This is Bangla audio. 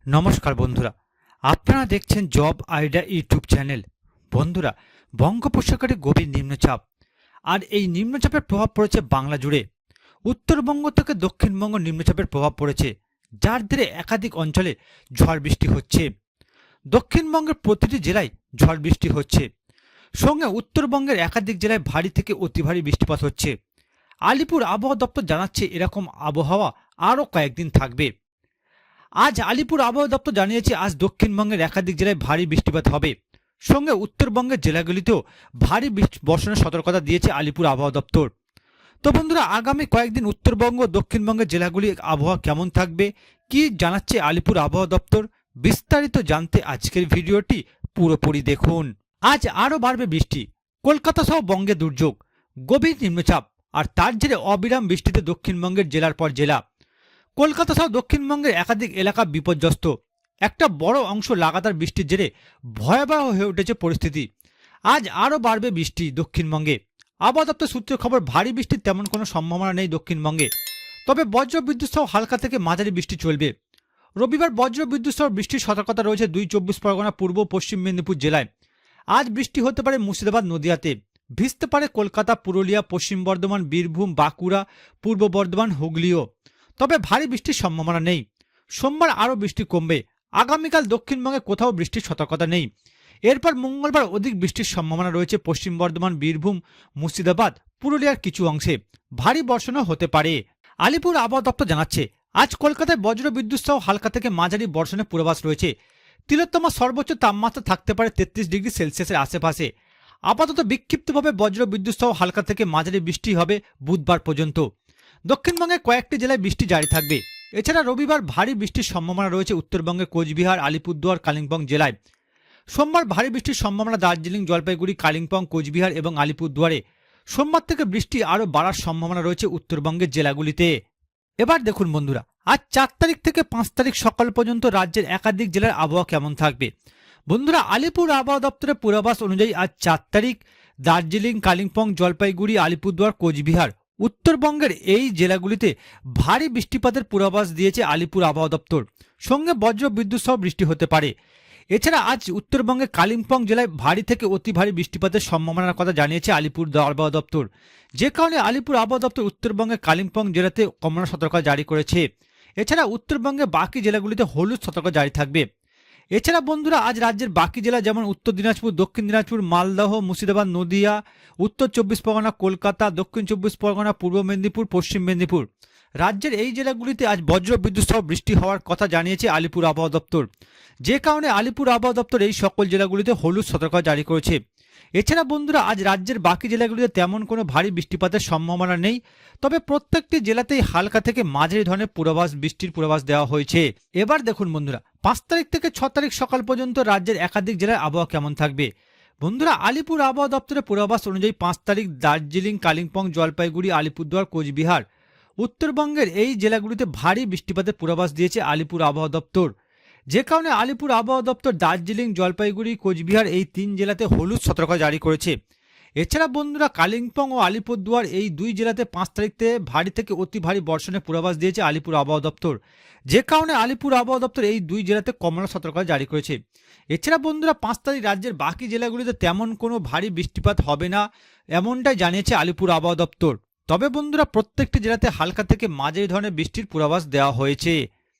নমস্কার বন্ধুরা, আপনারা দেখছেন জব আইডিয়া ইউটিউব চ্যানেল। বন্ধুরা, বঙ্গোপসাগরে গভীর নিম্নচাপ, আর এই নিম্নচাপের প্রভাব পড়েছে বাংলা জুড়ে। উত্তরবঙ্গ থেকে দক্ষিণবঙ্গ নিম্নচাপের প্রভাব পড়েছে, যার জেরে একাধিক অঞ্চলে ঝড় বৃষ্টি হচ্ছে। দক্ষিণবঙ্গের প্রতিটি জেলায় ঝড় বৃষ্টি হচ্ছে, সঙ্গে উত্তরবঙ্গের একাধিক জেলায় ভারী থেকে অতি ভারী বৃষ্টিপাত হচ্ছে। আলিপুর আবহাওয়া দপ্তর জানাচ্ছে এরকম আবহাওয়া আরও কয়েকদিন থাকবে। আজ আলিপুর আবহাওয়া দপ্তর জানিয়েছে আজ দক্ষিণবঙ্গের একাধিক জেলায় ভারী বৃষ্টিপাত হবে, সঙ্গে উত্তরবঙ্গের জেলাগুলিতেও ভারী বর্ষণের সতর্কতা দিয়েছে আলিপুর আবহাওয়া দপ্তর। তো বন্ধুরা, আগামী কয়েকদিন উত্তরবঙ্গ দক্ষিণবঙ্গের জেলাগুলি আবহাওয়া কেমন থাকবে, কি জানাচ্ছে আলিপুর আবহাওয়া দপ্তর, বিস্তারিত জানতে আজকের ভিডিওটি পুরোপুরি দেখুন। আজ আরও বাড়বে বৃষ্টি, কলকাতা সহ বঙ্গে দুর্যোগ, গভীর নিম্নচাপ আর তার জেরে অবিরাম বৃষ্টিতে দক্ষিণবঙ্গের জেলার পর জেলা। কলকাতা সহ দক্ষিণবঙ্গের একাধিক এলাকা বিপর্যস্ত, একটা বড় অংশ লাগাতার বৃষ্টির জেরে ভয়াবহ হয়ে উঠেছে পরিস্থিতি। আজ আরও বাড়বে বৃষ্টি দক্ষিণবঙ্গে। আবহাওয়া দপ্তর সূত্রে খবর, ভারী বৃষ্টির তেমন কোনো সম্ভাবনা নেই দক্ষিণবঙ্গে, তবে বজ্র বিদ্যুৎ সহ হালকা থেকে মাঝারি বৃষ্টি চলবে। রবিবার বজ্র বিদ্যুৎ সহ বৃষ্টির সতর্কতা রয়েছে 2 চব্বিশ পরগনা, পূর্ব পশ্চিম মেদিনীপুর জেলায়। আজ বৃষ্টি হতে পারে মুর্শিদাবাদ, নদিয়াতে, ভিজতে পারে কলকাতা, পুরুলিয়া, পশ্চিম বর্ধমান, বীরভূম, বাঁকুড়া, পূর্ব বর্ধমান, হুগলিও, তবে ভারী বৃষ্টির সম্ভাবনা নেই। সোমবার আরও বৃষ্টি কমবে। আগামীকাল দক্ষিণবঙ্গে কোথাও বৃষ্টির সতর্কতা নেই। এরপর মঙ্গলবার অধিক বৃষ্টির সম্ভাবনা রয়েছে পশ্চিম বর্ধমান, বীরভূম, মুর্শিদাবাদ, পুরুলিয়ার কিছু অংশে ভারী বর্ষণও হতে পারে। আলিপুর আবহাওয়া দপ্তর জানাচ্ছে আজ কলকাতায় বজ্র বিদ্যুৎ সহ হালকা থেকে মাঝারি বর্ষণের পূর্বাভাস রয়েছে। তিলোত্তমা সর্বোচ্চ তাপমাত্রা থাকতে পারে 33 ডিগ্রি সেলসিয়াসের আশেপাশে। আপাতত বিক্ষিপ্তভাবে বজ্র বিদ্যুৎ সহ হালকা থেকে মাঝারি বৃষ্টি হবে বুধবার পর্যন্ত। দক্ষিণবঙ্গের কয়েকটি জেলায় বৃষ্টি জারি থাকবে। এছাড়া রবিবার ভারী বৃষ্টির সম্ভাবনা রয়েছে উত্তরবঙ্গের কোচবিহার, আলিপুরদুয়ার, কালিম্পং জেলায়। সোমবার ভারী বৃষ্টির সম্ভাবনা দার্জিলিং, জলপাইগুড়ি, কালিম্পং, কোচবিহার এবং আলিপুরদুয়ারে। সোমবার থেকে বৃষ্টি আরও বাড়ার সম্ভাবনা রয়েছে উত্তরবঙ্গের জেলাগুলিতে। এবার দেখুন বন্ধুরা, আজ 4 তারিখ থেকে 5 তারিখ সকাল পর্যন্ত রাজ্যের একাধিক জেলার আবহাওয়া কেমন থাকবে। বন্ধুরা, আলিপুর আবহাওয়া দপ্তরের পূর্বাভাস অনুযায়ী আজ 4 তারিখ দার্জিলিং, কালিম্পং, জলপাইগুড়ি, আলিপুরদুয়ার, কোচবিহার, উত্তরবঙ্গের এই জেলাগুলিতে ভারী বৃষ্টিপাতের পূর্বাভাস দিয়েছে আলিপুর আবহাওয়া দপ্তর, সঙ্গে বজ্র বিদ্যুৎ সহ বৃষ্টি হতে পারে। এছাড়া আজ উত্তরবঙ্গের কালিম্পং জেলায় ভারী থেকে অতি ভারী বৃষ্টিপাতের সম্ভাবনার কথা জানিয়েছে আলিপুর আবহাওয়া দপ্তর, যে কারণে আলিপুর আবহাওয়া দপ্তর উত্তরবঙ্গের কালিম্পং জেলাতে কমলা সতর্কতা জারি করেছে। এছাড়া উত্তরবঙ্গের বাকি জেলাগুলিতে হলুদ সতর্কতা জারি থাকবে। এছাড়া বন্ধুরা, আজ রাজ্যের বাকি জেলা যেমন উত্তর দিনাজপুর, দক্ষিণ দিনাজপুর, মালদহ, মুর্শিদাবাদ, নদিয়া, উত্তর 24 পরগনা, কলকাতা, দক্ষিণ 24 পরগনা, পূর্ব মেদিনীপুর, পশ্চিম মেদিনীপুর, রাজ্যের এই জেলাগুলিতে আজ বজ্র বিদ্যুৎ সহ বৃষ্টি হওয়ার কথা জানিয়েছে আলিপুর আবহাওয়া দপ্তর, যে কারণে আলিপুর আবহাওয়া দপ্তর এই সকল জেলাগুলিতে হলুদ সতর্কতা জারি করেছে। এছাড়া বন্ধুরা, আজ রাজ্যের বাকি জেলাগুলিতে তেমন কোনো ভারী বৃষ্টিপাতের সম্ভাবনা নেই, তবে প্রত্যেকটি জেলাতেই হালকা থেকে মাঝারি ধরনের বৃষ্টির পূর্বাভাস দেওয়া হয়েছে। এবার দেখুন বন্ধুরা, 5 তারিখ থেকে 6 তারিখ সকাল পর্যন্ত রাজ্যের একাধিক জেলার আবহাওয়া কেমন থাকবে। বন্ধুরা, আলিপুর আবহাওয়া দপ্তরের পূর্বাভাস অনুযায়ী 5 তারিখ দার্জিলিং, কালিম্পং, জলপাইগুড়ি, আলিপুরদুয়ার, কোচবিহার, উত্তরবঙ্গের এই জেলাগুলিতে ভারী বৃষ্টিপাতের পূর্বাভাস দিয়েছে আলিপুর আবহাওয়া দপ্তর, যে কারণে আলিপুর আবহাওয়া দপ্তর দার্জিলিং, জলপাইগুড়ি, কোচবিহার এই 3 জেলাতে হলুদ সতর্কতা জারি করেছে। এছাড়া বন্ধুরা, কালিম্পং ও আলিপুরদুয়ার এই 2 জেলাতে 5 তারিখ থেকে ভারী থেকে অতি ভারী বর্ষণের পূর্বাভাস দিয়েছে আলিপুর আবহাওয়া দপ্তর, যে কারণে আলিপুর আবহাওয়া দপ্তর এই 2 জেলাতে কমলা সতর্কতা জারি করেছে। এছাড়া বন্ধুরা, 5 তারিখ রাজ্যের বাকি জেলাগুলিতে তেমন কোনো ভারী বৃষ্টিপাত হবে না, এমনটাই জানিয়েছে আলিপুর আবহাওয়া দপ্তর। তবে বন্ধুরা, প্রত্যেকটি জেলাতে হালকা থেকে মাঝারি ধরনের বৃষ্টির পূর্বাভাস দেওয়া হয়েছে।